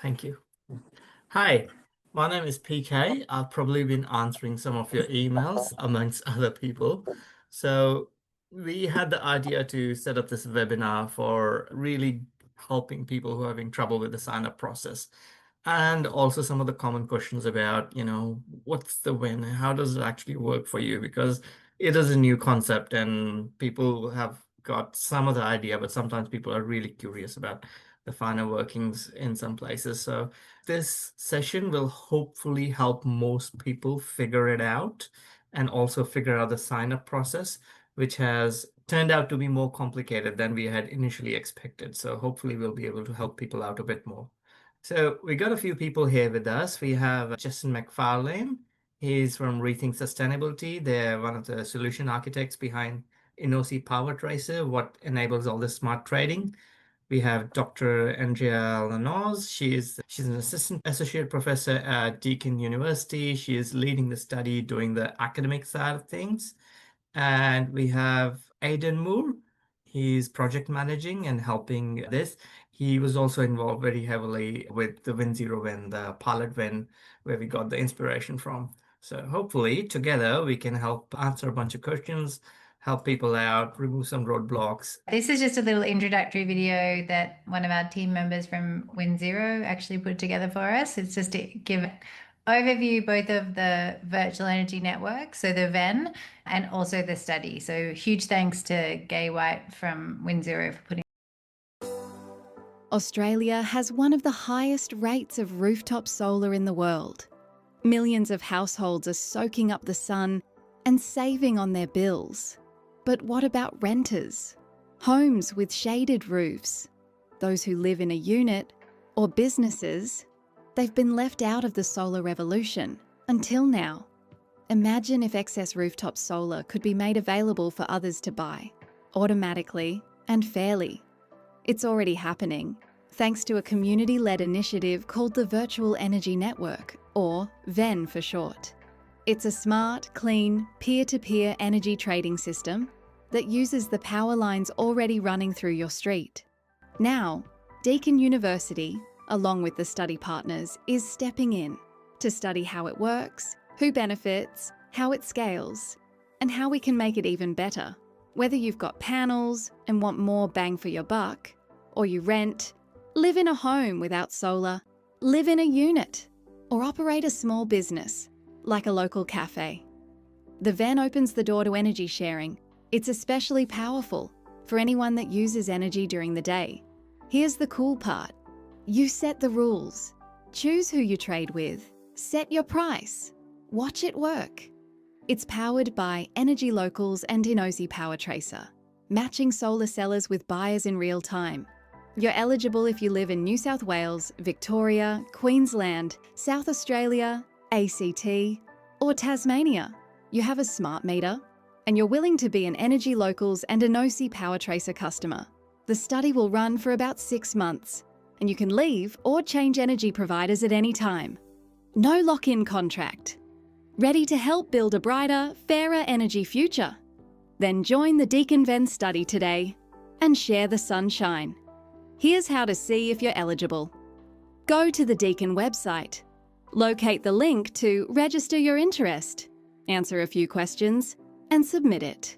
Thank you. Hi, my name is PK. I've probably been answering some of your emails amongst other people. So we had the idea to set up this webinar for really helping people who are having trouble with the sign-up process. And also some of the common questions about, what's the win? How does it actually work for you? Because it is a new concept and people have got some of the idea, but sometimes people are really curious about the finer workings in some places. So this session will hopefully help most people figure it out and also figure out the sign-up process, which has turned out to be more complicated than we had initially expected. So hopefully we'll be able to help people out a bit more. So we got a few people here with us. We have Justin McFarlane. He's from Rethink Sustainability. They're one of the solution architects behind Enosi Powertracer, what enables all this smart trading. We have Dr. Andrea Lanoz. She's an assistant associate professor at Deakin University. She is leading the study, doing the academic side of things. And we have Aidan Moore. He's project managing and helping this. He was also involved very heavily with the Win Zero Win, the pilot win, where we got the inspiration from. So hopefully together we can help answer a bunch of questions, help people out, remove some roadblocks. This is just a little introductory video that one of our team members from Win Zero actually put together for us. It's just to give overview both of the virtual energy network, so the VEN, and also the study. So huge thanks to Gay White from Win Zero for putting. Australia has one of the highest rates of rooftop solar in the world. Millions of households are soaking up the sun and saving on their bills. But what about renters? Homes with shaded roofs? Those who live in a unit? Or businesses? They've been left out of the solar revolution until now. Imagine if excess rooftop solar could be made available for others to buy, automatically and fairly. It's already happening, thanks to a community-led initiative called the Virtual Energy Network, or VEN for short. It's a smart, clean, peer-to-peer energy trading system that uses the power lines already running through your street. Now, Deakin University, along with the study partners, is stepping in to study how it works, who benefits, how it scales, and how we can make it even better. Whether you've got panels and want more bang for your buck, or you rent, live in a home without solar, live in a unit, or operate a small business, like a local cafe. The VEN opens the door to energy sharing. It's especially powerful for anyone that uses energy during the day. Here's the cool part. You set the rules. Choose who you trade with. Set your price. Watch it work. It's powered by Energy Locals and Enosi Powertracer, matching solar sellers with buyers in real time. You're eligible if you live in New South Wales, Victoria, Queensland, South Australia, ACT, or Tasmania. You have a smart meter, and you're willing to be an Energy Locals and Enosi Powertracer customer. The study will run for about 6 months, and you can leave or change energy providers at any time. No lock-in contract. Ready to help build a brighter, fairer energy future? Then join the Deakin VEN study today and share the sunshine. Here's how to see if you're eligible. Go to the Deakin website. Locate the link to register your interest, answer a few questions, and submit it.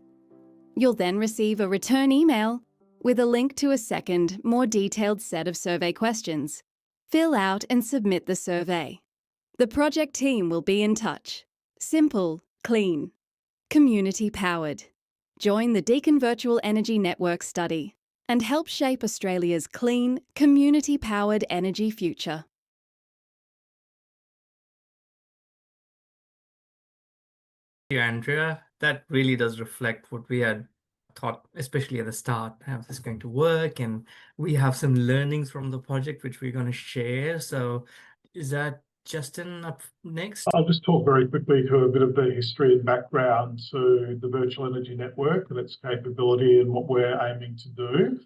You'll then receive a return email with a link to a second, more detailed set of survey questions. Fill out and submit the survey. The project team will be in touch. Simple, clean, community-powered. Join the Deakin Virtual Energy Network study and help shape Australia's clean, community-powered energy future. Thank you, Andrea. That really does reflect what we had thought, especially at the start, how this is going to work. And we have some learnings from the project, which we're going to share. So is that Justin up next? I'll just talk very quickly to a bit of the history and background to the Virtual Energy Network and its capability and what we're aiming to do.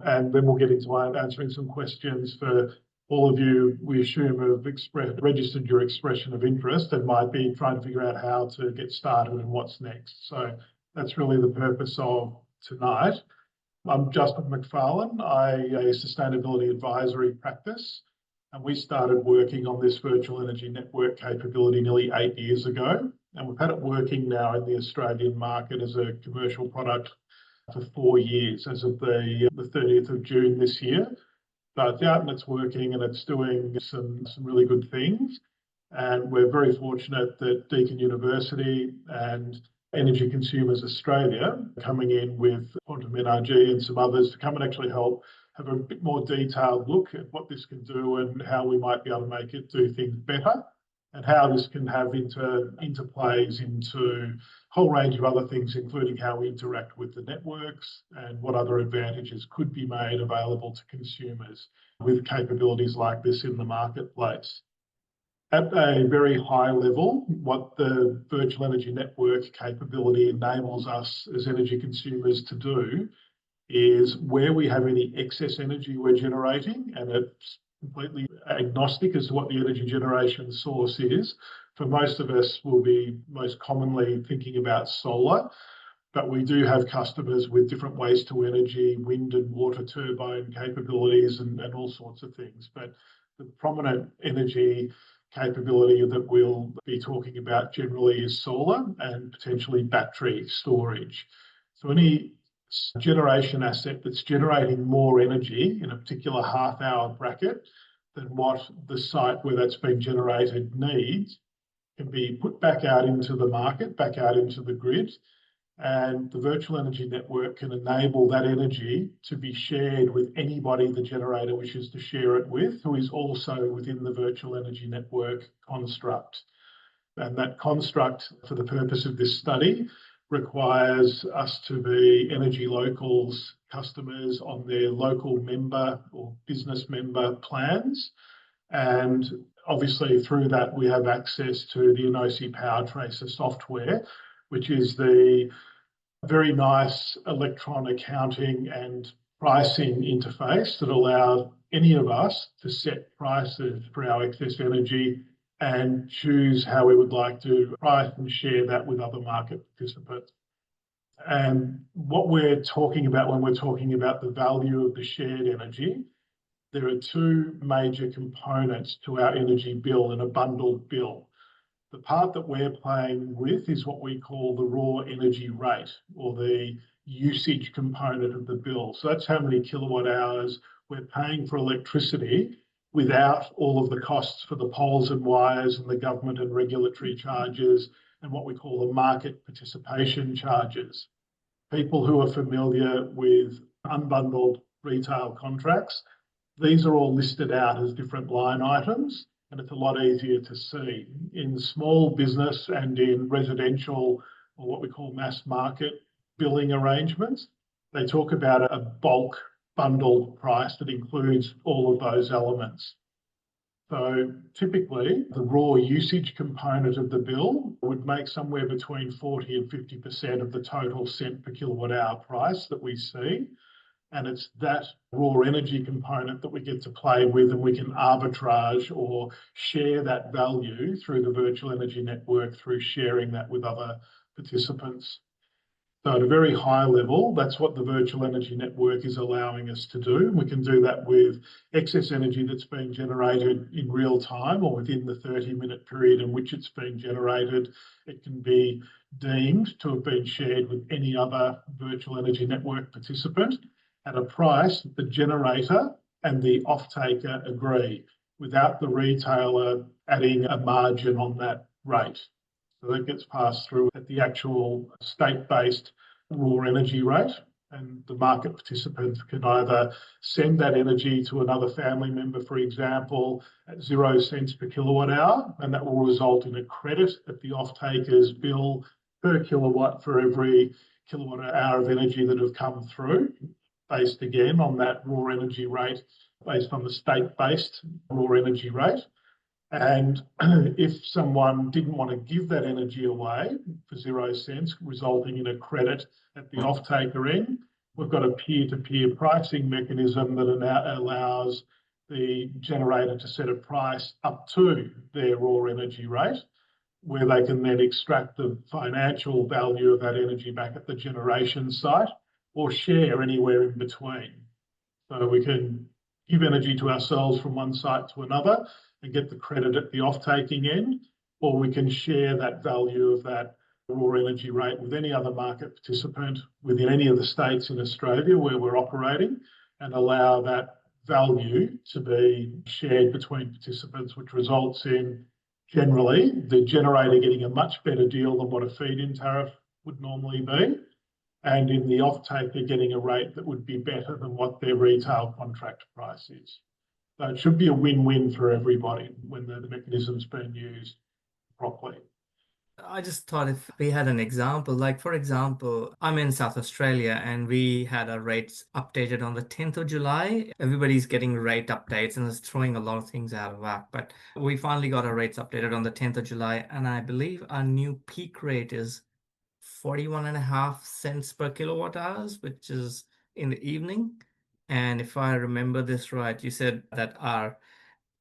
And then we'll get into answering some questions for all of you, we assume, have registered your expression of interest and might be trying to figure out how to get started and what's next. So that's really the purpose of tonight. I'm Justin McFarlane. I a sustainability advisory practice. And we started working on this virtual energy network capability nearly 8 years ago. And we've had it working now in the Australian market as a commercial product for 4 years as of the 30th of June this year. So it's out and it's working and it's doing some really good things. And we're very fortunate that Deakin University and Energy Consumers Australia are coming in with Quantum NRG and some others to come and actually help have a bit more detailed look at what this can do and how we might be able to make it do things better, and how this can have interplays into a whole range of other things, including how we interact with the networks and what other advantages could be made available to consumers with capabilities like this in the marketplace. At a very high level, what the virtual energy network capability enables us as energy consumers to do is, where we have any excess energy we're generating, and it's completely agnostic as to what the energy generation source is. For most of us, we'll be most commonly thinking about solar, but we do have customers with different waste to energy, wind and water turbine capabilities and all sorts of things. But the prominent energy capability that we'll be talking about generally is solar and potentially battery storage. So any generation asset that's generating more energy in a particular half-hour bracket than what the site where that's been generated needs can be put back out into the market, back out into the grid, and the virtual energy network can enable that energy to be shared with anybody the generator wishes to share it with, who is also within the virtual energy network construct. And that construct, for the purpose of this study, requires us to be Energy Local's customers on their local member or business member plans. And obviously through that, we have access to the Enosi Powertracer software, which is the very nice electronic accounting and pricing interface that allows any of us to set prices for our excess energy and choose how we would like to price and share that with other market participants. And what we're talking about when we're talking about the value of the shared energy, there are two major components to our energy bill in a bundled bill. The part that we're playing with is what we call the raw energy rate, or the usage component of the bill. So that's how many kilowatt hours we're paying for electricity without all of the costs for the poles and wires and the government and regulatory charges and what we call the market participation charges. People who are familiar with unbundled retail contracts, these are all listed out as different line items, and it's a lot easier to see. In small business and in residential, or what we call mass market billing arrangements, they talk about a bulk bundled price that includes all of those elements. So typically, the raw usage component of the bill would make somewhere between 40 and 50% of the total cent per kilowatt hour price that we see. And it's that raw energy component that we get to play with, and we can arbitrage or share that value through the virtual energy network through sharing that with other participants. So at a very high level, that's what the virtual energy network is allowing us to do. We can do that with excess energy that's being generated in real time or within the 30-minute period in which it's been generated. It can be deemed to have been shared with any other virtual energy network participant at a price that the generator and the off-taker agree, without the retailer adding a margin on that rate. So that gets passed through at the actual state-based raw energy rate, and the market participants can either send that energy to another family member, for example, at 0 cents per kilowatt hour, and that will result in a credit at the off-taker's bill per kilowatt for every kilowatt hour of energy that have come through, based again on that raw energy rate, based on the state-based raw energy rate. And if someone didn't want to give that energy away for 0 cents, resulting in a credit at the off-taker end, we've got a peer-to-peer pricing mechanism that allows the generator to set a price up to their raw energy rate, where they can then extract the financial value of that energy back at the generation site or share anywhere in between. So we can give energy to ourselves from one site to another and get the credit at the off-taking end, or we can share that value of that raw energy rate with any other market participant within any of the states in Australia where we're operating, and allow that value to be shared between participants, which results in generally the generator getting a much better deal than what a feed-in tariff would normally be, and in the off-taker getting a rate that would be better than what their retail contract price is. So it should be a win-win for everybody when the mechanism's being used properly. I just thought if we had an example, like for example, I'm in South Australia and we had our rates updated on the 10th of July. Everybody's getting rate updates and it's throwing a lot of things out of whack. But we finally got our rates updated on the 10th of July, and I believe our new peak rate is 41.5 cents per kilowatt hours, which is in the evening. And if I remember this right, you said that our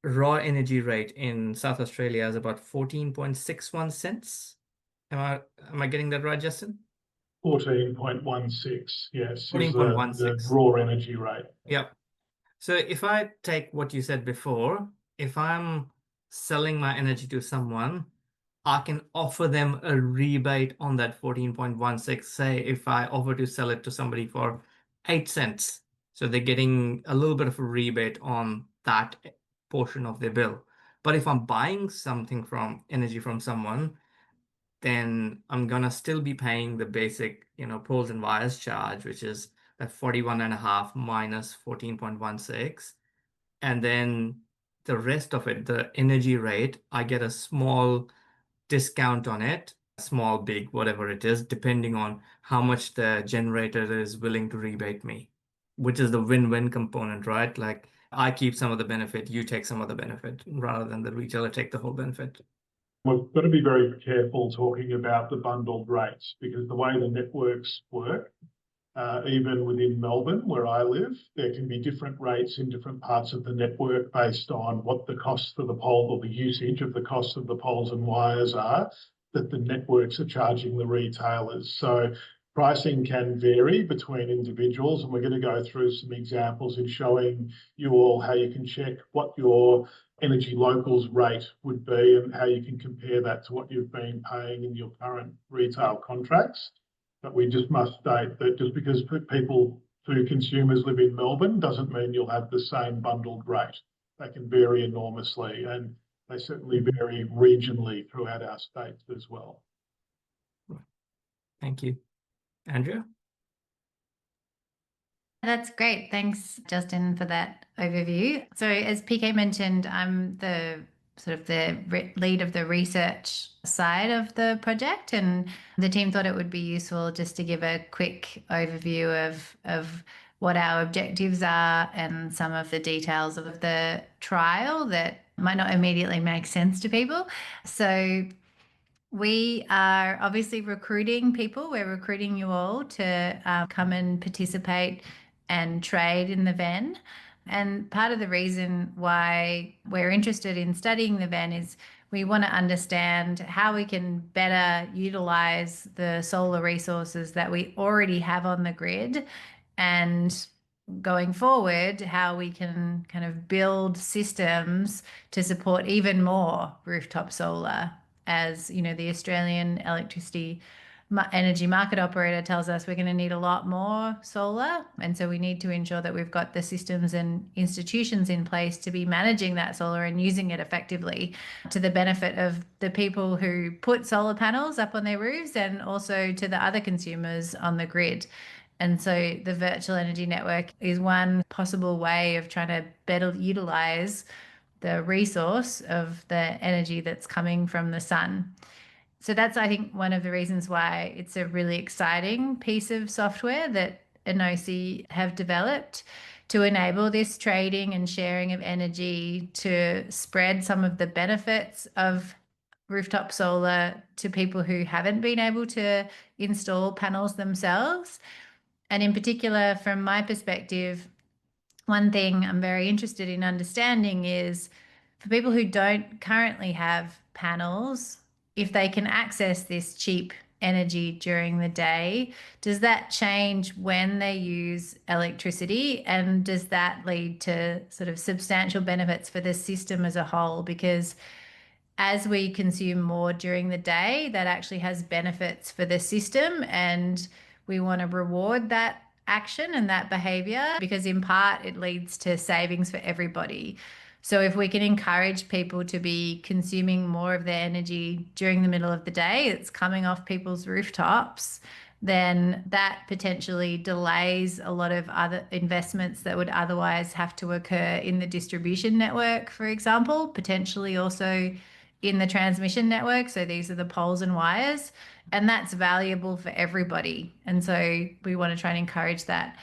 raw energy rate in South Australia is about 14.61 cents. Am I getting that right, Justin? 14.16, yes, is the 14.16. raw energy rate. Yep. So if I take what you said before, if I'm selling my energy to someone, I can offer them a rebate on that 14.16. Say if I offer to sell it to somebody for 8 cents. So they're getting a little bit of a rebate on that portion of their bill. But if I'm buying something from energy from someone, then I'm gonna still be paying the basic, poles and wires charge, which is that 41.5 minus 14.16. And then the rest of it, the energy rate, I get a small discount on it, small, big, whatever it is, depending on how much the generator is willing to rebate me, which is the win-win component, right? Like I keep some of the benefit, you take some of the benefit, rather than the retailer take the whole benefit. We've got to be very careful talking about the bundled rates, because the way the networks work, even within Melbourne, where I live, there can be different rates in different parts of the network based on what the cost of the pole or the usage of the cost of the poles and wires are that the networks are charging the retailers. So pricing can vary between individuals, and we're going to go through some examples in showing you all how you can check what your Energy Locals rate would be and how you can compare that to what you've been paying in your current retail contracts. But we just must state that just because people, who consumers live in Melbourne, doesn't mean you'll have the same bundled rate. They can vary enormously, and they certainly vary regionally throughout our states as well. Thank you. Andrea? That's great. Thanks, Justin, for that overview. So as PK mentioned, I'm the lead of the research side of the project, and the team thought it would be useful just to give a quick overview of what our objectives are and some of the details of the trial that might not immediately make sense to people. So we are obviously recruiting people. We're recruiting you all to come and participate and trade in the VEN. And part of the reason why we're interested in studying the VEN is we want to understand how we can better utilize the solar resources that we already have on the grid, and going forward, how we can kind of build systems to support even more rooftop solar. As you know, the Australian electricity energy market operator tells us we're going to need a lot more solar, and so we need to ensure that we've got the systems and institutions in place to be managing that solar and using it effectively to the benefit of the people who put solar panels up on their roofs, and also to the other consumers on the grid. And so the virtual energy network is one possible way of trying to better utilize the resource of the energy that's coming from the sun. So that's, I think, one of the reasons why it's a really exciting piece of software that Enosi have developed to enable this trading and sharing of energy, to spread some of the benefits of rooftop solar to people who haven't been able to install panels themselves. And in particular, from my perspective, one thing I'm very interested in understanding is for people who don't currently have panels, if they can access this cheap energy during the day, does that change when they use electricity? And does that lead to sort of substantial benefits for the system as a whole? Because as we consume more during the day, that actually has benefits for the system, and we want to reward that action and that behavior because in part it leads to savings for everybody. So if we can encourage people to be consuming more of their energy during the middle of the day, it's coming off people's rooftops, then that potentially delays a lot of other investments that would otherwise have to occur in the distribution network, for example, potentially also in the transmission network. So these are the poles and wires, and that's valuable for everybody. And so we want to try and encourage that.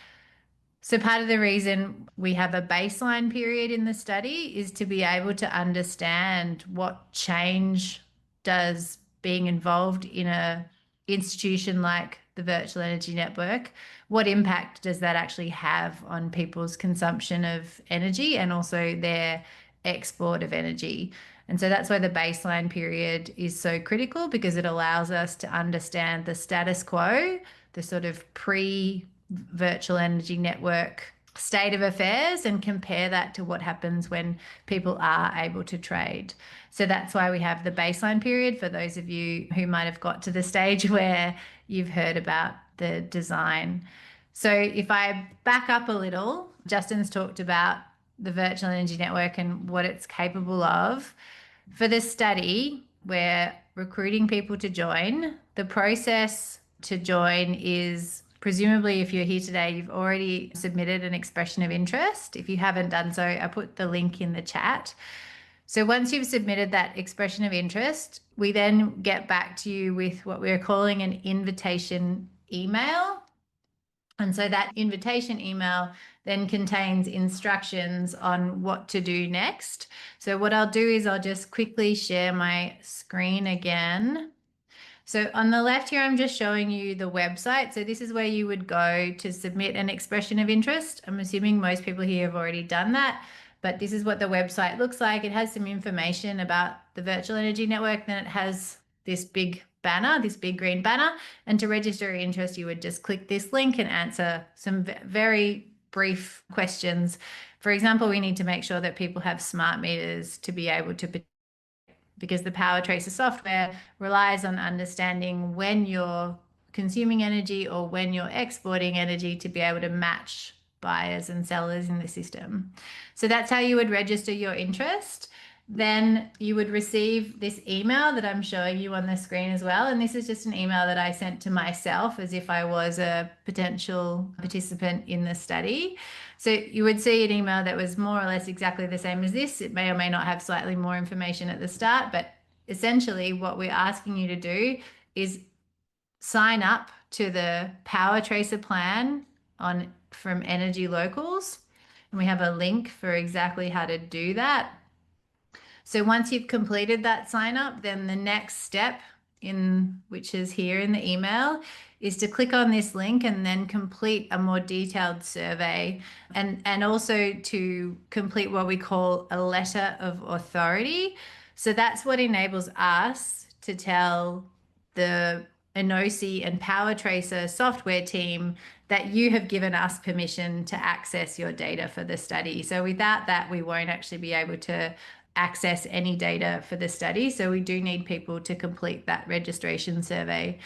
So part of the reason we have a baseline period in the study is to be able to understand what change does being involved in a institution like the virtual energy network, what impact does that actually have on people's consumption of energy and also their export of energy. And so that's why the baseline period is so critical, because it allows us to understand the status quo, the sort of pre-virtual energy network state of affairs, and compare that to what happens when people are able to trade. So that's why we have the baseline period for those of you who might have got to the stage where you've heard about the design. So if I back up a little, Justin's talked about the virtual energy network and what it's capable of. For this study, we're recruiting people to join. The process to join is presumably, if you're here today, you've already submitted an expression of interest. If you haven't done so, I put the link in the chat. So once you've submitted that expression of interest, we then get back to you with what we're calling an invitation email. And so that invitation email then contains instructions on what to do next. So what I'll do is I'll just quickly share my screen again. So on the left here, I'm just showing you the website. So this is where you would go to submit an expression of interest. I'm assuming most people here have already done that, but this is what the website looks like. It has some information about the virtual energy network. Then it has this big banner, this big green banner. And to register your interest, you would just click this link and answer some very brief questions. For example, we need to make sure that people have smart meters to be able to, because the Powertracer software relies on understanding when you're consuming energy or when you're exporting energy to be able to match buyers and sellers in the system. So that's how you would register your interest. Then you would receive this email that I'm showing you on the screen as well. And this is just an email that I sent to myself as if I was a potential participant in the study. So you would see an email that was more or less exactly the same as this. It may or may not have slightly more information at the start, but essentially what we're asking you to do is sign up to the Powertracer plan from Energy Locals. And we have a link for exactly how to do that. So once you've completed that sign up, then the next step, which is here in the email, is to click on this link and then complete a more detailed survey, and also to complete what we call a letter of authority. So that's what enables us to tell the Enosi and Powertracer software team that you have given us permission to access your data for the study. So without that, we won't actually be able to access any data for the study. So we do need people to complete that registration survey.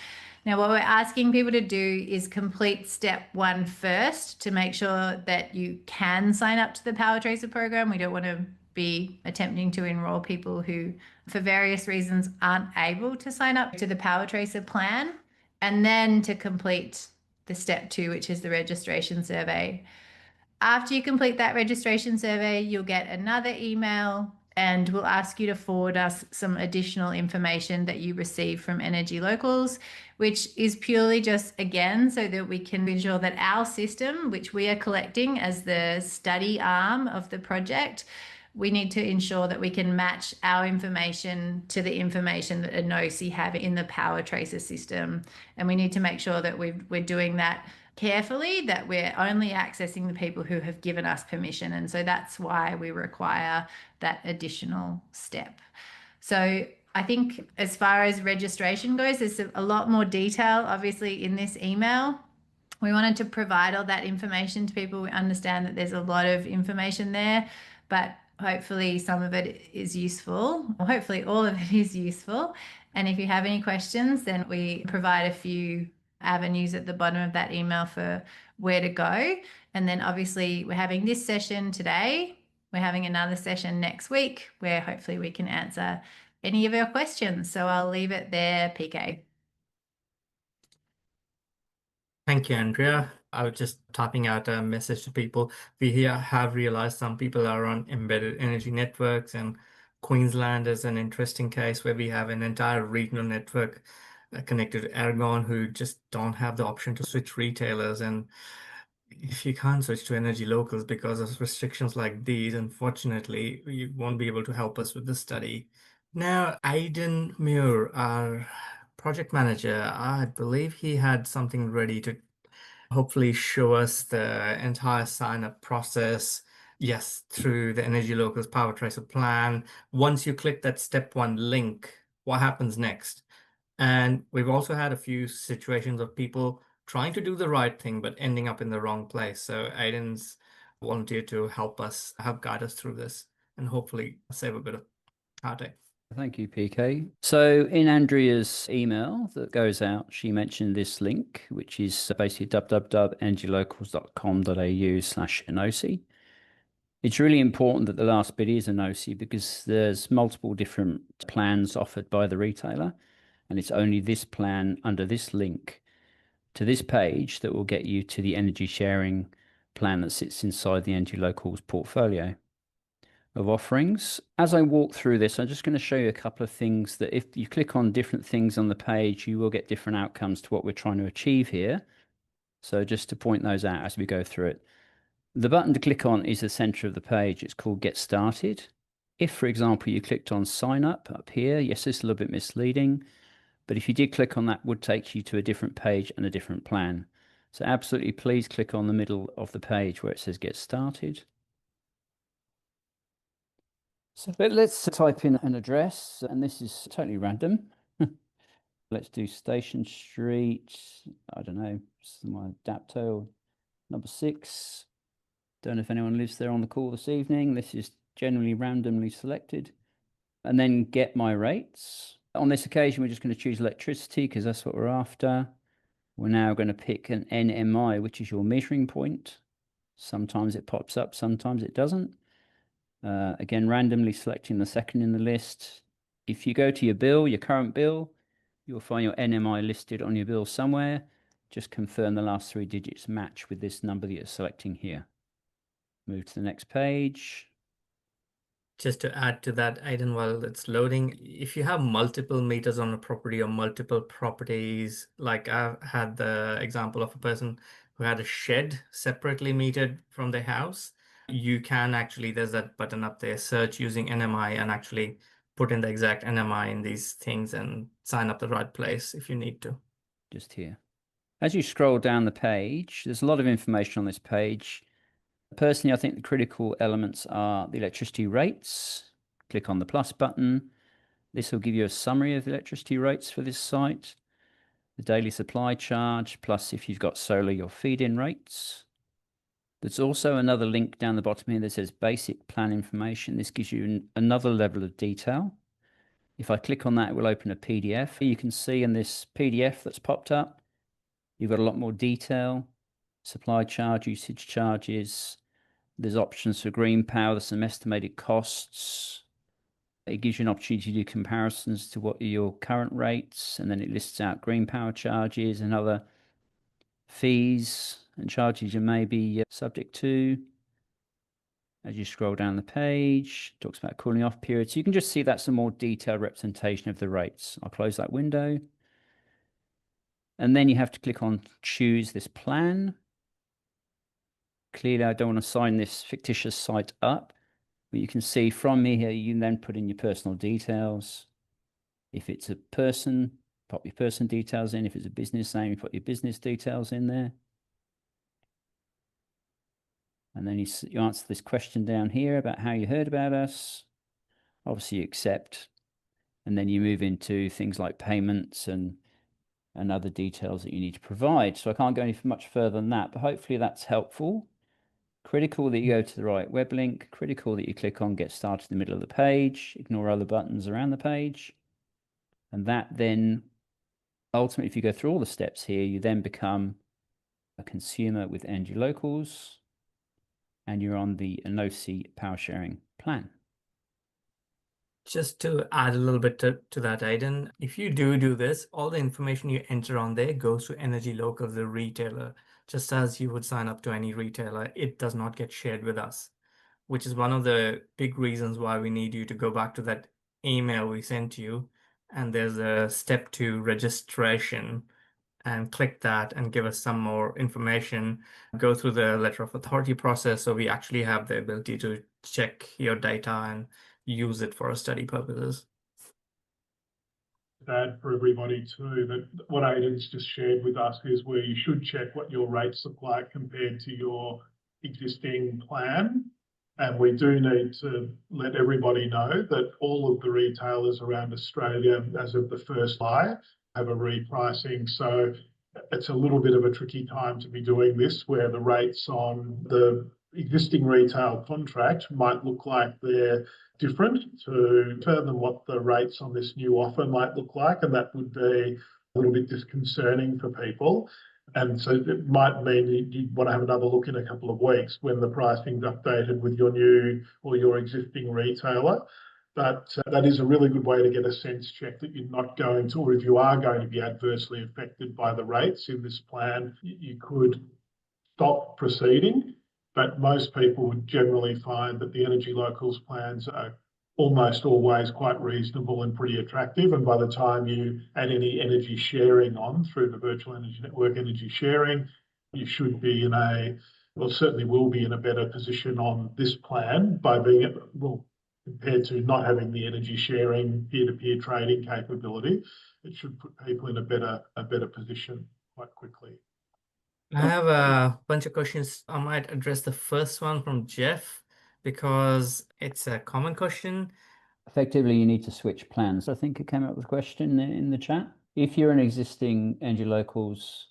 Now, what we're asking people to do is complete step 1 first to make sure that you can sign up to the Powertracer program. We don't want to be attempting to enroll people who, for various reasons, aren't able to sign up to the Powertracer plan, and then to complete the step 2, which is the registration survey. After you complete that registration survey, you'll get another email and we'll ask you to forward us some additional information that you receive from Energy Locals, which is purely just, again, so that we can ensure that our system, which we are collecting as the study arm of the project, we need to ensure that we can match our information to the information that Enosi have in the Powertracer system. And we need to make sure that we're doing that carefully, that we're only accessing the people who have given us permission. And so that's why we require that additional step. So I think as far as registration goes, there's a lot more detail, obviously, in this email. We wanted to provide all that information to people. We understand that there's a lot of information there, but hopefully some of it is useful, or hopefully all of it is useful. And if you have any questions, then we provide a few avenues at the bottom of that email for where to go. And then obviously we're having this session today. We're having another session next week where hopefully we can answer any of your questions. So I'll leave it there, PK. Thank you, Andrea. I was just typing out a message to people. We here have realized some people are on embedded energy networks, and Queensland is an interesting case where we have an entire regional network connected to Aragon who just don't have the option to switch retailers. And if you can't switch to energy locals because of restrictions like these, unfortunately, you won't be able to help us with the study. Now, Aidan Muir, our project manager, I believe he had something ready to hopefully show us the entire sign-up process. Yes, through the Energy Locals Powertracer plan. Once you click that step one link, what happens next? And we've also had a few situations of people trying to do the right thing but ending up in the wrong place. So Aiden's volunteered to help guide us through this, and hopefully save a bit of heartache. Thank you, PK. So in Andrea's email that goes out, she mentioned this link, which is basically www.energylocals.com.au/Enosi. It's really important that the last bit is Enosi because there's multiple different plans offered by the retailer, and it's only this plan under this link to this page that will get you to the energy sharing plan that sits inside the Energy Locals portfolio of offerings. As I walk through this, I'm just going to show you a couple of things that if you click on different things on the page, you will get different outcomes to what we're trying to achieve here. So just to point those out as we go through it. The button to click on is the center of the page. It's called Get Started. If, for example, you clicked on Sign Up here, yes, it's a little bit misleading, but if you did click on that, it would take you to a different page and a different plan. So absolutely, please click on the middle of the page where it says Get Started. So let's type in an address, and this is totally random. Let's do Station Street, I don't know, my Dapto, number 6. Don't know if anyone lives there on the call this evening. This is generally randomly selected. And then get my rates. On this occasion, we're just going to choose electricity because that's what we're after. We're now going to pick an NMI, which is your measuring point. Sometimes it pops up, sometimes it doesn't. Again, randomly selecting the second in the list. If you go to your bill, your current bill, you'll find your NMI listed on your bill somewhere. Just confirm the last 3 digits match with this number that you're selecting here. Move to the next page. Just to add to that, Aiden, while it's loading, if you have multiple meters on a property or multiple properties, like I've had the example of a person who had a shed separately metered from their house, you can actually, there's that button up there, search using NMI and actually put in the exact NMI in these things and sign up the right place if you need to. Just here. As you scroll down the page, there's a lot of information on this page. Personally, I think the critical elements are the electricity rates. Click on the plus button. This will give you a summary of the electricity rates for this site. The daily supply charge, plus if you've got solar, your feed-in rates. There's also another link down the bottom here that says basic plan information. This gives you another level of detail. If I click on that, it will open a PDF. You can see in this PDF that's popped up, you've got a lot more detail, supply charge, usage charges. There's options for green power. There's some estimated costs. It gives you an opportunity to do comparisons to what are your current rates, and then it lists out green power charges and other fees and charges you may be subject to. As you scroll down the page, it talks about cooling off periods. So you can just see that's a more detailed representation of the rates. I'll close that window. And then you have to click on choose this plan. Clearly, I don't want to sign this fictitious site up, but you can see from me here, you can then put in your personal details. If it's a person, pop your person details in. If it's a business name, you put your business details in there. And then you answer this question down here about how you heard about us. Obviously, you accept. And then you move into things like payments and other details that you need to provide. So I can't go any much further than that, but hopefully that's helpful. Critical that you go to the right web link, critical that you click on Get Started in the middle of the page, ignore other buttons around the page. And that then, ultimately, if you go through all the steps here, you then become a consumer with Energy Locals, and you're on the Enosi power sharing plan. Just to add a little bit to that, Aidan, if you do this, all the information you enter on there goes to Energy Local, the retailer, just as you would sign up to any retailer. It does not get shared with us, which is one of the big reasons why we need you to go back to that email we sent you. And there's a step 2 registration, and click that and give us some more information. Go through the letter of authority process so we actually have the ability to check your data and use it for our study purposes. That for everybody too, that what Aidan's just shared with us is where you should check what your rates look like compared to your existing plan. And we do need to let everybody know that all of the retailers around Australia, as of the 1st July, have a repricing. So it's a little bit of a tricky time to be doing this, where the rates on the existing retail contract might look like they're different than what the rates on this new offer might look like, and that would be a little bit disconcerting for people. And so it might mean you want to have another look in a couple of weeks when the pricing's updated with your new or your existing retailer. But that is a really good way to get a sense check that you're not going to, or if you are going to be adversely affected by the rates in this plan, you could stop proceeding. But most people would generally find that the Energy Locals plans are almost always quite reasonable and pretty attractive. And by the time you add any energy sharing on through the virtual energy network energy sharing, you should be in certainly will be in a better position on this plan by being, compared to not having the energy sharing peer-to-peer trading capability. It should put people in a better position quite quickly. I have a bunch of questions. I might address the first one from Jeff because it's a common question. Effectively, you need to switch plans. I think it came up with a question in the chat. If you're an existing Energy Locals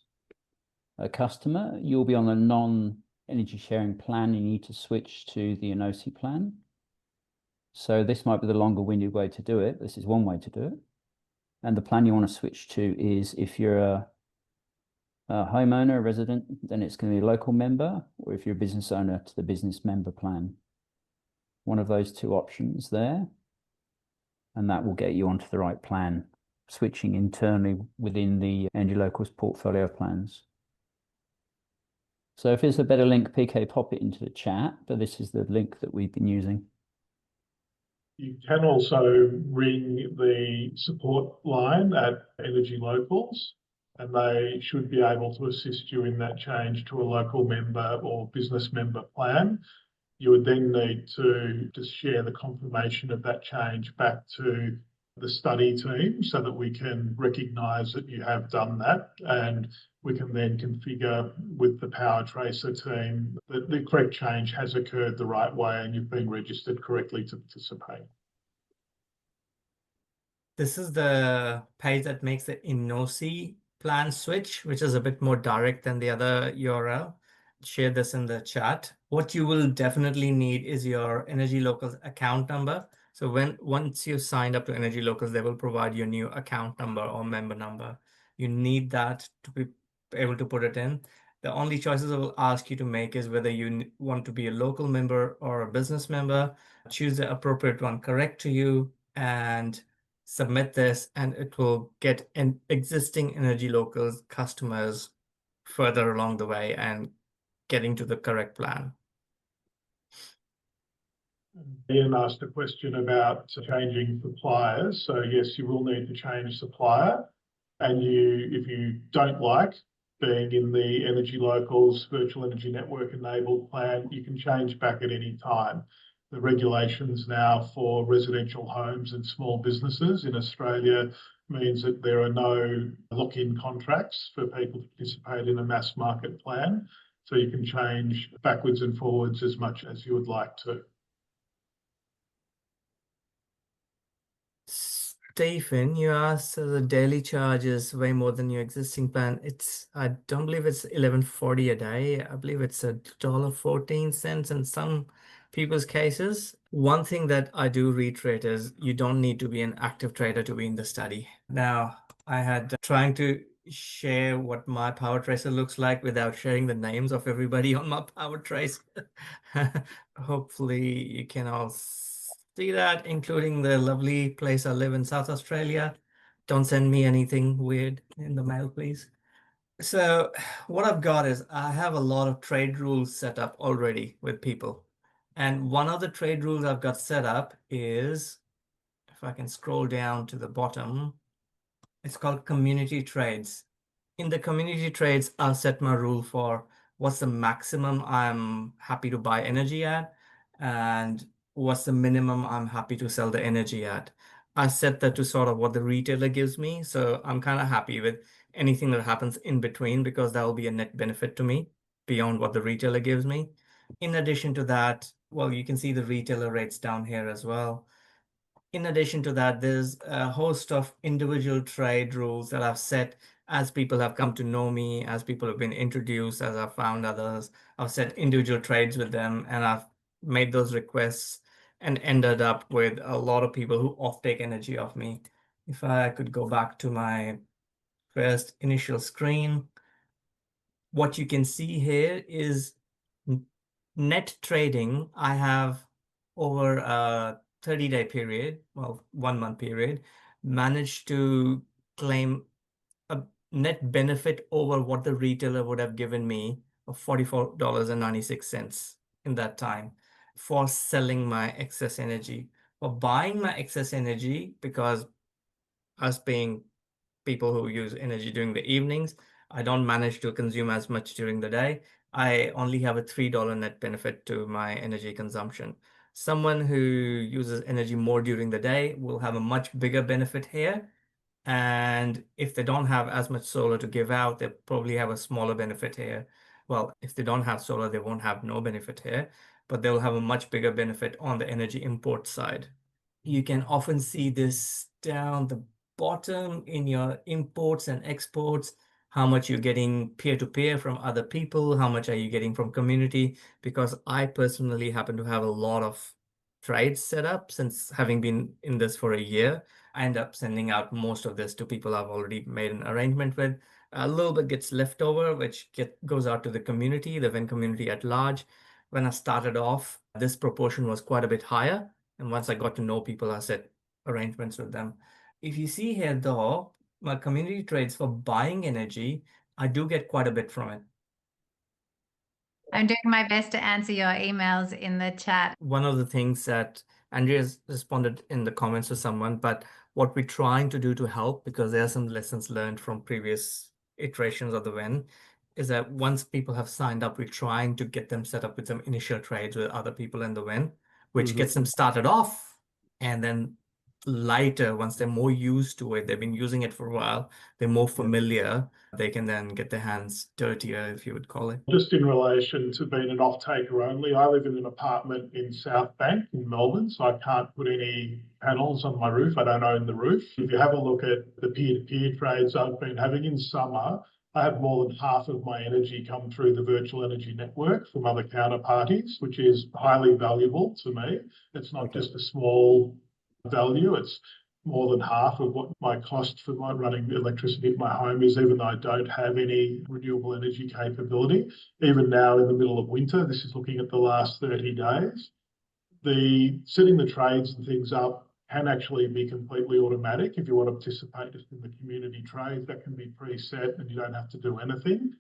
customer, you'll be on a non-energy sharing plan. You need to switch to the Enosi plan. So this might be the longer-winded way to do it. This is one way to do it. And the plan you want to switch to is, if you're a homeowner, a resident, then it's going to be a local member, or if you're a business owner, to the business member plan. One of those two options there. And that will get you onto the right plan, switching internally within the Energy Locals portfolio of plans. So if there's a better link, PK, pop it into the chat, but this is the link that we've been using. You can also ring the support line at Energy Locals, and they should be able to assist you in that change to a local member or business member plan. You would then need to just share the confirmation of that change back to the study team so that we can recognise that you have done that, and we can then configure with the Powertracer team that the correct change has occurred the right way and you've been registered correctly to participate. This is the page that makes the Enosi plan switch, which is a bit more direct than the other URL. Share this in the chat. What you will definitely need is your Energy Locals account number. So once you've signed up to Energy Locals, they will provide you a new account number or member number. You need that to be able to put it in. The only choices it will ask you to make is whether you want to be a local member or a business member. Choose the appropriate one correct to you and submit this, and it will get existing Energy Locals customers further along the way and getting to the correct plan. Ian asked a question about changing suppliers. So yes, you will need to change supplier. And if you don't like being in the Energy Locals Virtual Energy Network enabled plan, you can change back at any time. The regulations now for residential homes and small businesses in Australia means that there are no lock-in contracts for people to participate in a mass market plan. So you can change backwards and forwards as much as you would like to. Stephen, you asked the daily charge is way more than your existing plan. I don't believe it's 11.40 a day. I believe it's $1.14 in some people's cases. One thing that I do reiterate is you don't need to be an active trader to be in the study. Now, I had trying to share what my Powertracer looks like without sharing the names of everybody on my Powertracer. Hopefully you can all see that, including the lovely place I live in South Australia. Don't send me anything weird in the mail, please. So what I've got is I have a lot of trade rules set up already with people. And one of the trade rules I've got set up is, if I can scroll down to the bottom, it's called community trades. In the community trades, I'll set my rule for what's the maximum I'm happy to buy energy at and what's the minimum I'm happy to sell the energy at. I set that to sort of what the retailer gives me. So I'm kind of happy with anything that happens in between because that will be a net benefit to me beyond what the retailer gives me. In addition to that, well, you can see the retailer rates down here as well. In addition to that, there's a host of individual trade rules that I've set as people have come to know me, as people have been introduced, as I've found others. I've set individual trades with them and I've made those requests and ended up with a lot of people who offtake energy off me. If I could go back to my first initial screen, what you can see here is net trading. I have over a 30-day period, well, 1 month period, managed to claim a net benefit over what the retailer would have given me of $44.96 in that time for selling my excess energy. For buying my excess energy, because us being people who use energy during the evenings, I don't manage to consume as much during the day. I only have a $3 net benefit to my energy consumption. Someone who uses energy more during the day will have a much bigger benefit here. And if they don't have as much solar to give out, they probably have a smaller benefit here. Well, if they don't have solar, they won't have no benefit here, but they'll have a much bigger benefit on the energy import side. You can often see this down the bottom in your imports and exports, how much you're getting peer-to-peer from other people, how much are you getting from community, because I personally happen to have a lot of trades set up since having been in this for a year. I end up sending out most of this to people I've already made an arrangement with. A little bit gets left over, which goes out to the community, the VEN community at large. When I started off, this proportion was quite a bit higher. And once I got to know people, I set arrangements with them. If you see here, though, my community trades for buying energy, I do get quite a bit from it. I'm doing my best to answer your emails in the chat. One of the things that Andrea's responded in the comments to someone, but what we're trying to do to help, because there are some lessons learned from previous iterations of the VEN, is that once people have signed up, we're trying to get them set up with some initial trades with other people in the VEN, which gets them started off. And then later, once they're more used to it, they've been using it for a while, they're more familiar, they can then get their hands dirtier, if you would call it. Just in relation to being an off-taker only, I live in an apartment in South Bank in Melbourne, so I can't put any panels on my roof. I don't own the roof. If you have a look at the peer-to-peer trades I've been having in summer, I have more than half of my energy come through the virtual energy network from other counterparties, which is highly valuable to me. It's not just a small value, it's more than half of what my cost for my running electricity at my home is, even though I don't have any renewable energy capability. Even now in the middle of winter, this is looking at the last 30 days, the setting the trades and things up can actually be completely automatic. If you want to participate in the community trades, that can be preset and you don't have to do anything.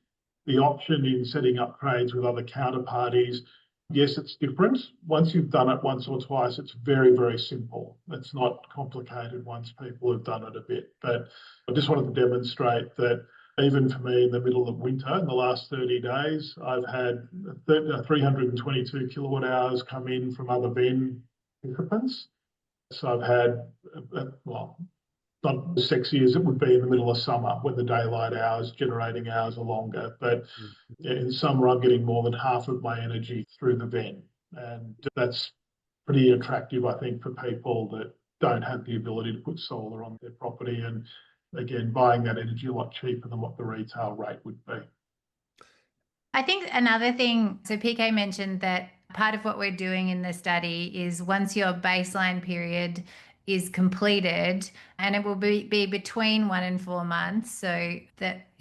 The option in setting up trades with other counterparties, yes, it's different. Once you've done it once or twice, it's very, very simple. It's not complicated once people have done it a bit. But I just wanted to demonstrate that even for me in the middle of winter, in the last 30 days, I've had 322 kilowatt hours come in from other VEN participants. So I've had, well, not as sexy as it would be in the middle of summer when the daylight hours, generating hours are longer. But in summer, I'm getting more than half of my energy through the VEN. And that's pretty attractive, I think, for people that don't have the ability to put solar on their property, and again, buying that energy a lot cheaper than what the retail rate would be. I think another thing, so PK mentioned that part of what we're doing in the study is once your baseline period is completed, and it will be between 1 and 4 months, so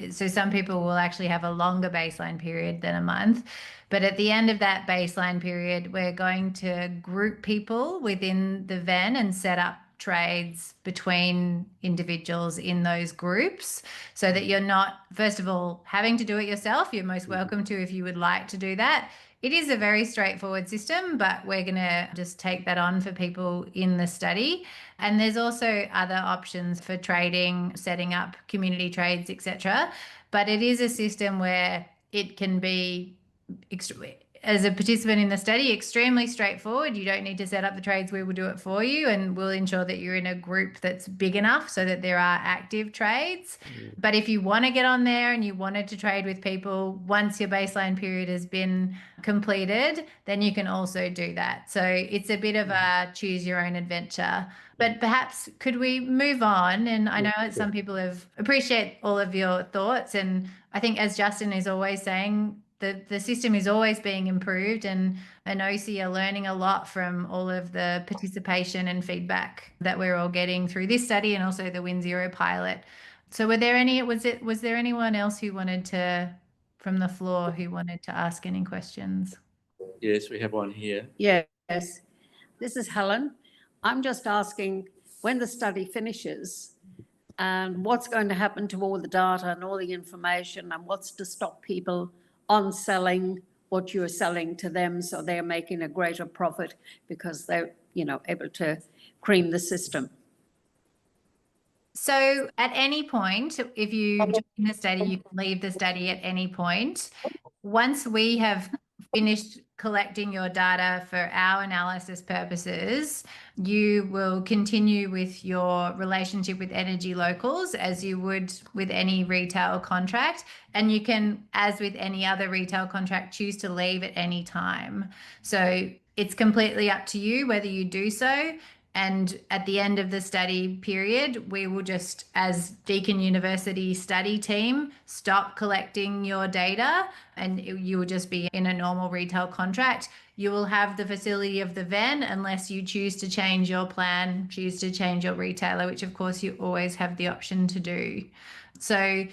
some people will actually have a longer baseline period than a month. But at the end of that baseline period, we're going to group people within the VEN and set up trades between individuals in those groups, so that you're not, first of all, having to do it yourself. You're most welcome to if you would like to do that. It is a very straightforward system, but we're going to just take that on for people in the study. And there's also other options for trading, setting up community trades, etc. But it is a system where it can be, as a participant in the study, extremely straightforward. You don't need to set up the trades. We will do it for you, and we'll ensure that you're in a group that's big enough so that there are active trades. But if you want to get on there and you wanted to trade with people once your baseline period has been completed, then you can also do that. So it's a bit of a choose your own adventure. But perhaps could we move on? And I know that some people appreciate all of your thoughts, and I think, as Justin is always saying, the system is always being improved, and Enosi are learning a lot from all of the participation and feedback that we're all getting through this study and also the Win Zero pilot. So was there anyone else who wanted to, from the floor, who wanted to ask any questions? Yes, we have one here. Yes, this is Helen. I'm just asking when the study finishes and what's going to happen to all the data and all the information, and what's to stop people on selling what you're selling to them, so they're making a greater profit because they're, able to cream the system. So at any point, if you join the study, you can leave the study at any point. Once we have finished collecting your data for our analysis purposes, you will continue with your relationship with Energy Locals as you would with any retail contract. And you can, as with any other retail contract, choose to leave at any time. So it's completely up to you whether you do so. And at the end of the study period, we will just, as Deakin University study team, stop collecting your data, and you will just be in a normal retail contract. You will have the facility of the VEN unless you choose to change your plan, choose to change your retailer, which of course you always have the option to do. So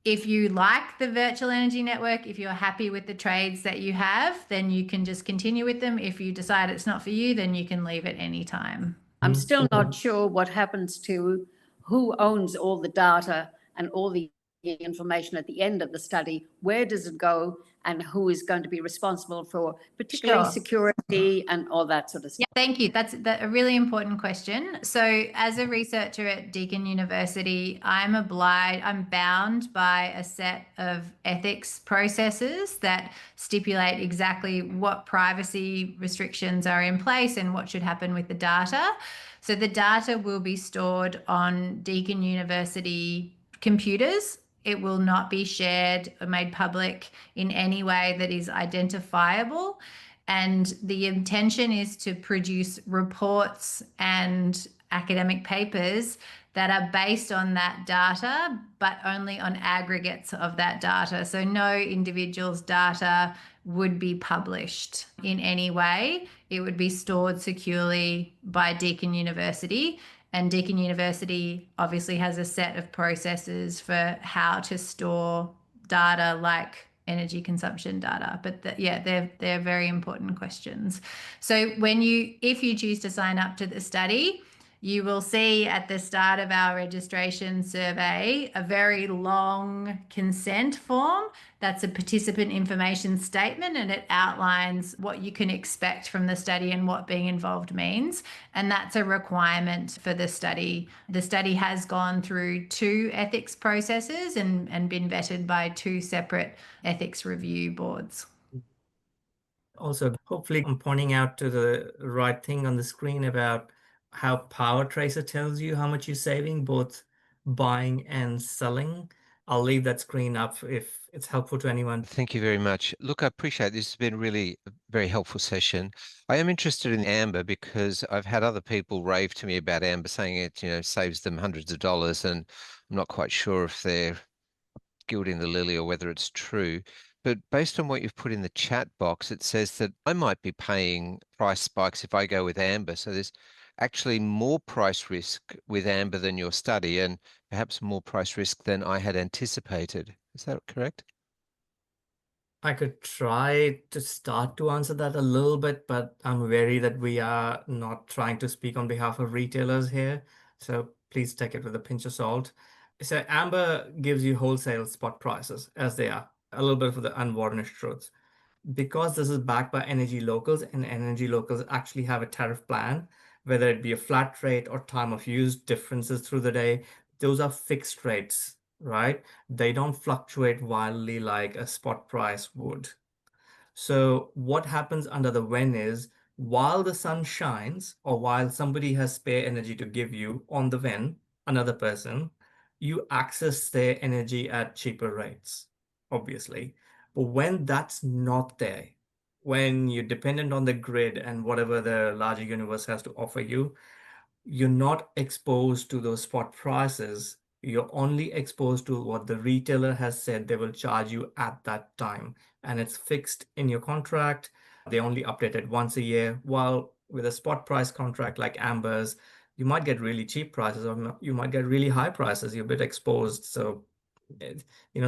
if you like the virtual energy network, if you're happy with the trades that you have, then you can just continue with them. If you decide it's not for you, then you can leave at any time. I'm still not sure what happens to who owns all the data and all the information at the end of the study. Where does it go, and who is going to be responsible for particularly security and all that sort of stuff? Yeah, thank you. That's a really important question. So as a researcher at Deakin University, I'm bound by a set of ethics processes that stipulate exactly what privacy restrictions are in place and what should happen with the data. So the data will be stored on Deakin University computers. It will not be shared or made public in any way that is identifiable. And the intention is to produce reports and academic papers that are based on that data, but only on aggregates of that data. So no individual's data would be published in any way. It would be stored securely by Deakin University. And Deakin University obviously has a set of processes for how to store data like energy consumption data. But they're very important questions. So if you choose to sign up to the study, you will see at the start of our registration survey a very long consent form. That's a participant information statement, and it outlines what you can expect from the study and what being involved means. And that's a requirement for the study. The study has gone through 2 ethics processes and been vetted by 2 separate ethics review boards. Also, hopefully I'm pointing out to the right thing on the screen about how Powertracer tells you how much you're saving, both buying and selling. I'll leave that screen up if it's helpful to anyone. Thank you very much. Look, I appreciate this has been really a very helpful session. I am interested in amber because I've had other people rave to me about amber, saying it, saves them hundreds of dollars, and I'm not quite sure if they're gilding the lily or whether it's true. But based on what you've put in the chat box, it says that I might be paying price spikes if I go with amber. So there's actually more price risk with amber than your study, and perhaps more price risk than I had anticipated. Is that correct? I could try to start to answer that a little bit, but I'm wary that we are not trying to speak on behalf of retailers here. So please take it with a pinch of salt. So Amber gives you wholesale spot prices as they are, a little bit of the unvarnished truth. Because this is backed by energy locals, and energy locals actually have a tariff plan, whether it be a flat rate or time of use differences through the day, those are fixed rates, right? They don't fluctuate wildly like a spot price would. So what happens under the VEN is, while the sun shines or while somebody has spare energy to give you on the VEN, another person, you access their energy at cheaper rates, obviously. But when that's not there, when you're dependent on the grid and whatever the larger universe has to offer you, you're not exposed to those spot prices. You're only exposed to what the retailer has said they will charge you at that time. And it's fixed in your contract. They only update it once a year. While with a spot price contract like Amber's, you might get really cheap prices or you might get really high prices. You're a bit exposed. So,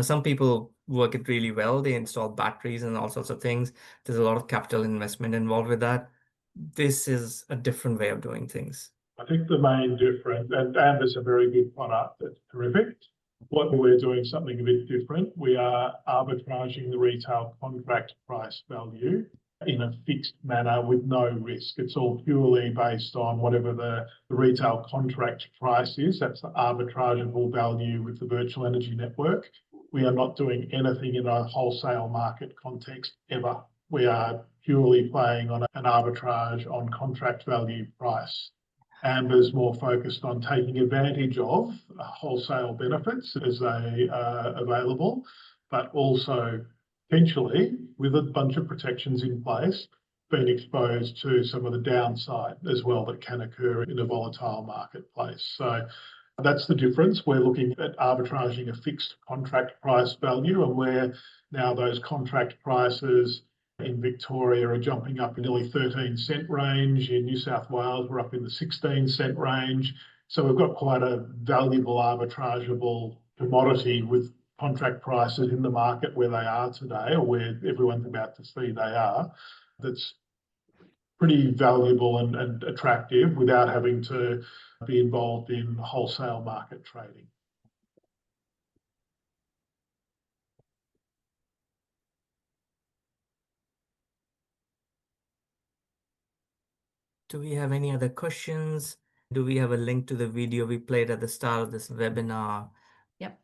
some people work it really well. They install batteries and all sorts of things. There's a lot of capital investment involved with that. This is a different way of doing things. I think the main difference, and amber's a very good product, it's terrific. What we're doing something a bit different. We are arbitraging the retail contract price value in a fixed manner with no risk. It's all purely based on whatever the retail contract price is. That's the arbitrageable value with the virtual energy network. We are not doing anything in a wholesale market context ever. We are purely playing on an arbitrage on contract value price. Amber's more focused on taking advantage of wholesale benefits as they are available, but also potentially, with a bunch of protections in place, being exposed to some of the downside as well that can occur in a volatile marketplace. So that's the difference. We're looking at arbitraging a fixed contract price value, and where now those contract prices in Victoria are jumping up in nearly 13-cent range. In New South Wales, we're up in the 16-cent range. So we've got quite a valuable arbitrageable commodity with contract prices in the market where they are today, or where everyone's about to see they are. That's pretty valuable and attractive without having to be involved in wholesale market trading. Do we have any other questions? Do we have a link to the video we played at the start of this webinar? Yep.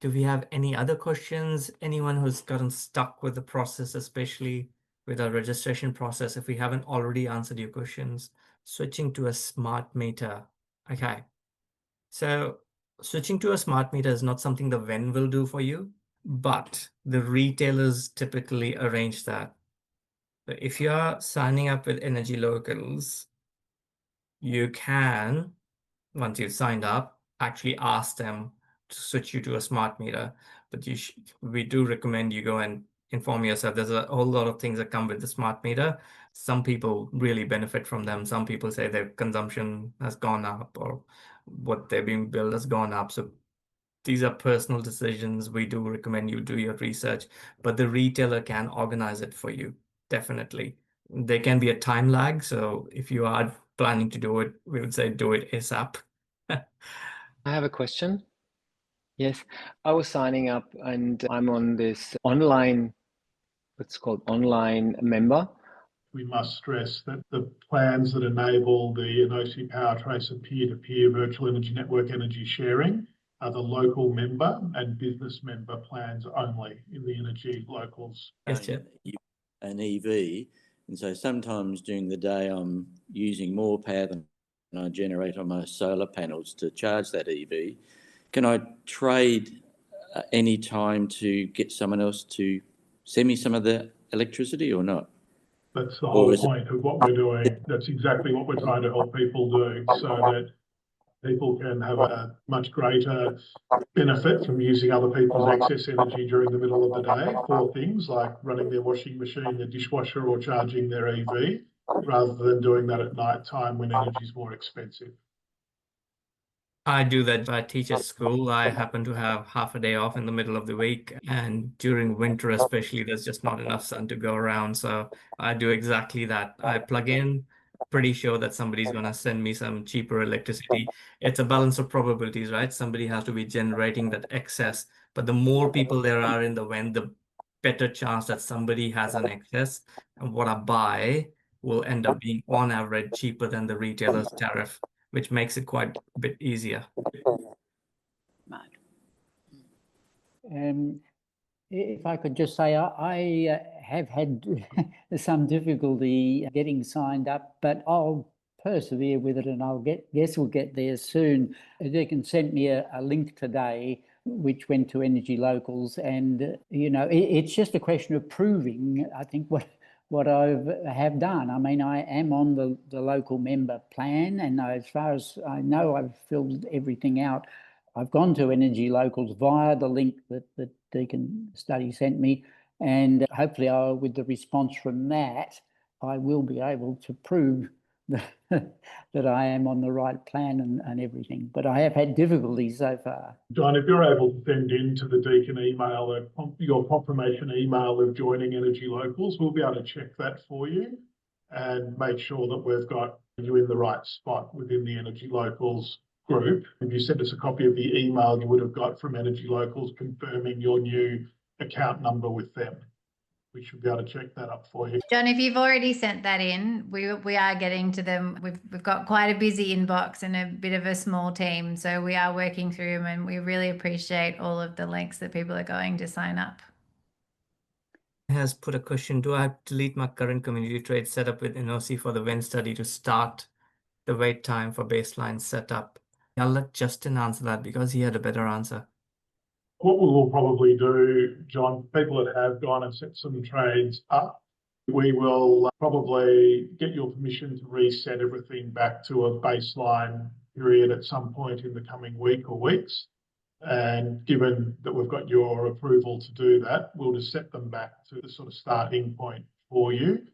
Do we have any other questions? Anyone who's gotten stuck with the process, especially with our registration process, if we haven't already answered your questions? Switching to a smart meter. Okay. So switching to a smart meter is not something the VEN will do for you, but the retailers typically arrange that. So if you're signing up with Energy Locals, you can, once you've signed up, actually ask them to switch you to a smart meter. But we do recommend you go and inform yourself. There's a whole lot of things that come with the smart meter. Some people really benefit from them. Some people say their consumption has gone up or what they're being billed has gone up. So these are personal decisions. We do recommend you do your research, but the retailer can organize it for you. Definitely. There can be a time lag. So if you are planning to do it, we would say do it ASAP. I have a question. Yes, I was signing up and I'm on this online, what's called online member. We must stress that the plans that enable the Enosi Powertracer peer-to-peer virtual energy network energy sharing are the local member and business member plans only in the Energy Locals. Yes, Chip. An EV, and so sometimes during the day I'm using more power than I generate on my solar panels to charge that EV. Can I trade any time to get someone else to send me some of the electricity or not? That's the whole point of what we're doing. That's exactly what we're trying to help people do, so that people can have a much greater benefit from using other people's excess energy during the middle of the day for things like running their washing machine, their dishwasher, or charging their EV, rather than doing that at night time when energy is more expensive. I do that. I teach at school. I happen to have half a day off in the middle of the week, and during winter especially, there's just not enough sun to go around. So I do exactly that. I plug in, pretty sure that somebody's going to send me some cheaper electricity. It's a balance of probabilities, right? Somebody has to be generating that excess, but the more people there are in the wind, the better chance that somebody has an excess, and what I buy will end up being on average cheaper than the retailer's tariff, which makes it quite a bit easier. Right. If I could just say, I have had some difficulty getting signed up, but I'll persevere with it, and guess we'll get there soon. Deakin sent me a link today, which went to Energy Locals, and it's just a question of proving, I think, what I have done. I mean, I am on the local member plan, and as far as I know, I've filled everything out. I've gone to Energy Locals via the link that the Deakin study sent me, and hopefully with the response from that, I will be able to prove that I am on the right plan and everything. But I have had difficulties so far. John, if you're able to send in to the Deakin email your confirmation email of joining Energy Locals, we'll be able to check that for you and make sure that we've got you in the right spot within the Energy Locals group. If you sent us a copy of the email you would have got from Energy Locals confirming your new account number with them, we should be able to check that up for you. John, if you've already sent that in, we are getting to them. We've got quite a busy inbox and a bit of a small team, so we are working through them, and we really appreciate all of the links that people are going to sign up. Has put a question: do I delete my current community trade setup with Enosi for the VEN study to start the wait time for baseline setup? I'll let Justin answer that because he had a better answer. What we will probably do, John, people that have gone and set some trades up, we will probably get your permission to reset everything back to a baseline period at some point in the coming week or weeks. And given that we've got your approval to do that, we'll just set them back to the sort of starting point for you,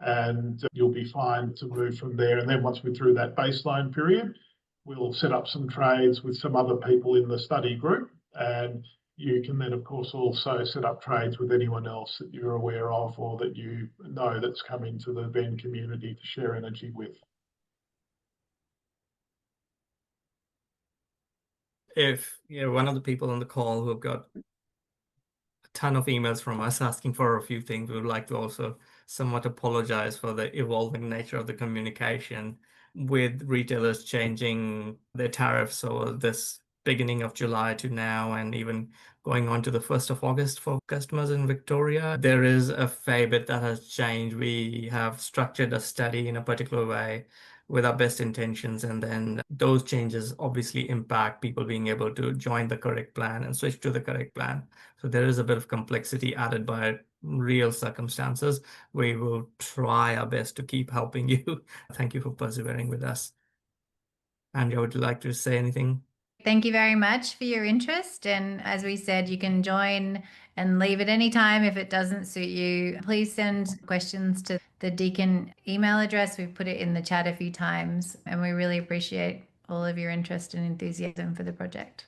and you'll be fine to move from there. And then once we're through that baseline period, we'll set up some trades with some other people in the study group, and you can then, of course, also set up trades with anyone else that you're aware of or that you know that's come into the VEN community to share energy with. If you're one of the people on the call who have got a ton of emails from us asking for a few things, we would like to also somewhat apologize for the evolving nature of the communication with retailers changing their tariffs over this beginning of July to now, and even going on to the 1st of August for customers in Victoria. There is a fair bit that has changed. We have structured a study in a particular way with our best intentions, and then those changes obviously impact people being able to join the correct plan and switch to the correct plan. So there is a bit of complexity added by real circumstances. We will try our best to keep helping you. Thank you for persevering with us. Andrea, would you like to say anything? Thank you very much for your interest. And as we said, you can join and leave at any time if it doesn't suit you. Please send questions to the Deakin email address. We've put it in the chat a few times, and we really appreciate all of your interest and enthusiasm for the project.